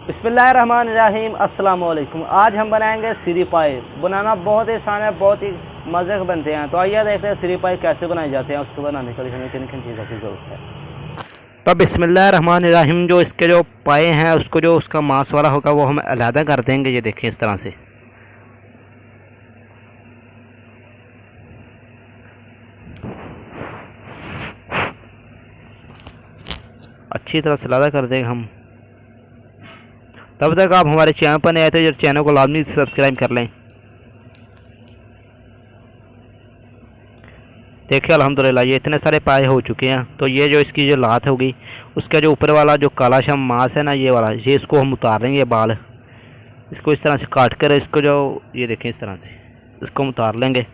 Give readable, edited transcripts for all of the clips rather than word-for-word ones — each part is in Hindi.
बिस्मिल्लाहिर्रहमानिर्रहीम अस्सलाम वालेकुम। आज हम बनाएंगे सिरी पाए। बनाना बहुत ही आसान है, बहुत ही मज़े के बनते हैं। तो आइए देखते हैं सिरी पाए कैसे बनाए जाते हैं। उसको बनाने के लिए हमें किन किन चीज़ों की ज़रूरत है। तो बिस्मिल्लाहिर्रहमानिर्रहीम, जो इसके जो पाए हैं उसको जो उसका मांस वाला होगा वो हम अलहदा कर देंगे। ये देखिए इस तरह से। अच्छी तरह से अलहदा कर देंगे हम। तब तक आप हमारे चैनल पर नए आए तो चैनल को लाजमी सब्सक्राइब कर लें। देखिए अल्हम्दुलिल्लाह ये इतने सारे पाए हो चुके हैं। तो ये जो इसकी जो लात होगी उसका जो ऊपर वाला जो काला शम मांस है ना, ये वाला, ये इसको हम उतार लेंगे। बाल इसको इस तरह से काट कर इसको जो ये देखें इस तरह से इसको हम उतार लेंगे।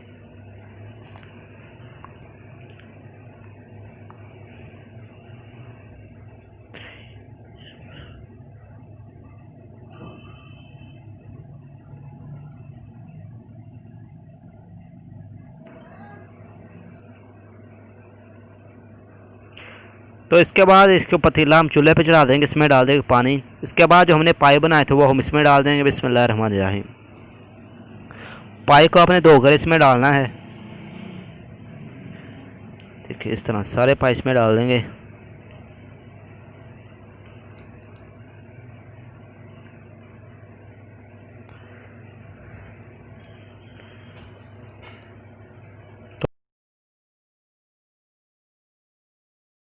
तो इसके बाद इसको पतीला हम चूल्हे पे चढ़ा देंगे, इसमें डाल देंगे पानी। इसके बाद जो हमने पाए बनाए थे वो हम इसमें डाल देंगे। बिस्मिल्लाहिर्रहमानिर्रहीम। पाए को आपने धोकर इसमें डालना है। देखिए इस तरह सारे पाए इसमें डाल देंगे।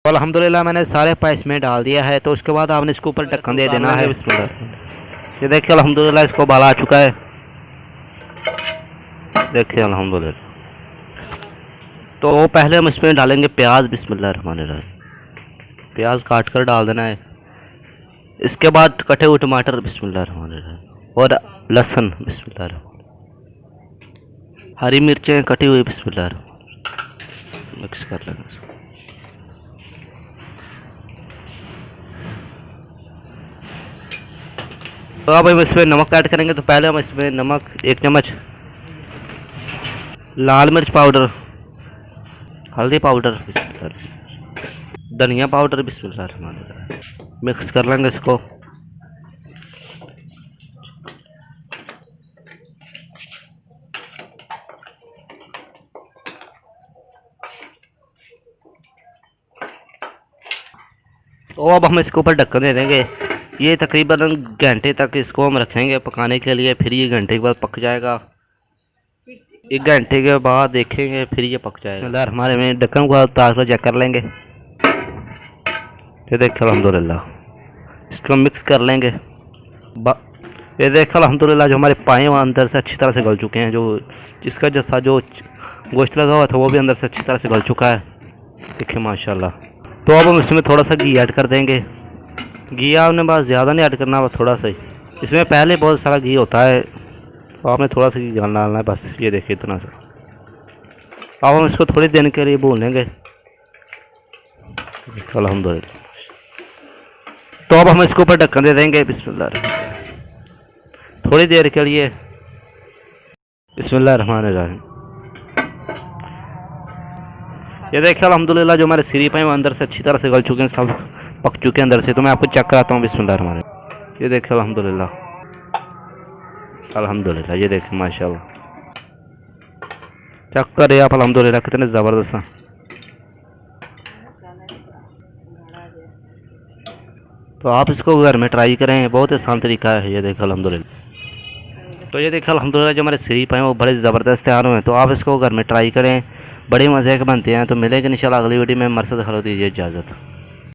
तो अल्हम्दुलिल्लाह मैंने सारे पाए इसमें डाल दिया है। तो उसके बाद आपने इसके ऊपर ढक्कन दे देना है। बिस्मिल्लाह। ये देखिए अल्हम्दुलिल्लाह इसको बाला आ चुका है। देखिए अल्हम्दुलिल्लाह। तो पहले हम इसमें डालेंगे प्याज। बिस्मिल्लाहिर्रहमानिर्रहीम। प्याज काट कर डाल देना है। इसके बाद कटे हुए टमाटर। बिस्मिल्लाहिर्रहमानिर्रहीम। और लहसुन। बिस्मिल्लाहिर्रहमानिर्रहीम। हरी मिर्चें कटी हुई। बिस्मिल्लाहिर्रहमानिर्रहीम। मिक्स कर लेंगे इसको। तो अब हम इसमें नमक ऐड करेंगे। तो पहले हम इसमें नमक 1 चम्मच, लाल मिर्च पाउडर, हल्दी पाउडर, धनिया पाउडर। बिस्मिल्लाहिर्रहमानिर्रहीम। मिक्स कर लेंगे इसको। तो अब हम इसके ऊपर ढक्कन दे देंगे। ये तकरीबन घंटे तक इसको हम रखेंगे पकाने के लिए। फिर ये घंटे के बाद पक जाएगा। 1 घंटे के बाद देखेंगे फिर ये पक जाएगा। हमारे में ढक्कन को उतार कर चेक कर लेंगे। ये देखिए अल्हम्दुलिल्लाह। इसको मिक्स कर लेंगे। ये देखिए अल्हम्दुलिल्लाह जो हमारे पाए वहाँ अंदर से अच्छी तरह से गल चुके हैं। जो इसका जैसा जो गोश्त लगा हुआ था वो भी अंदर से अच्छी तरह से गल चुका है। देखिए माशाल्लाह। तो अब हम इसमें थोड़ा सा घी ऐड कर देंगे। घी आपने बस ज़्यादा नहीं ऐड करना, थोड़ा सा ही। इसमें पहले बहुत सारा घी होता है, तो आपने थोड़ा सा घी डालना है बस। ये देखिए इतना सा। अब हम इसको थोड़ी देर के लिए भून लेंगे। अल्हम्दुलिल्लाह। तो अब हम इसके ऊपर ढक्कन दे देंगे। बिस्मिल्लाह। थोड़ी देर के लिए। बिस्मिल्लाहिर्रहमानिर्रहीम। ये देखिए अल्हम्दुलिल्लाह जो हमारे सिरी पाए अंदर से अच्छी तरह से गल चुके हैं, सब पक चुके हैं अंदर से। तो मैं आपको चेक कराता हूँ। बिस्मिल्लाहिर्रहमानिर्रहीम। ये देखिए अल्हम्दुलिल्लाह। अल्हम्दुलिल्लाह ये देखिए माशाल्लाह। चेक करिए आप अल्हम्दुलिल्लाह कितने ज़बरदस्त हैं। तो आप इसको घर में ट्राई करें, बहुत आसान तरीका है। ये देखिए अल्हम्दुलिल्लाह। तो ये देखिए अल्हम्दुलिल्लाह जो हमारे सिरी पाए वो बड़े ज़बरदस्त तैयार हुए हैं। तो आप इसको घर में ट्राई करें, बड़े मज़े के बनते हैं। तो मिलेंगे इंशाल्लाह अगली वीडियो में। मरसद खलो दीजिए इजाज़त।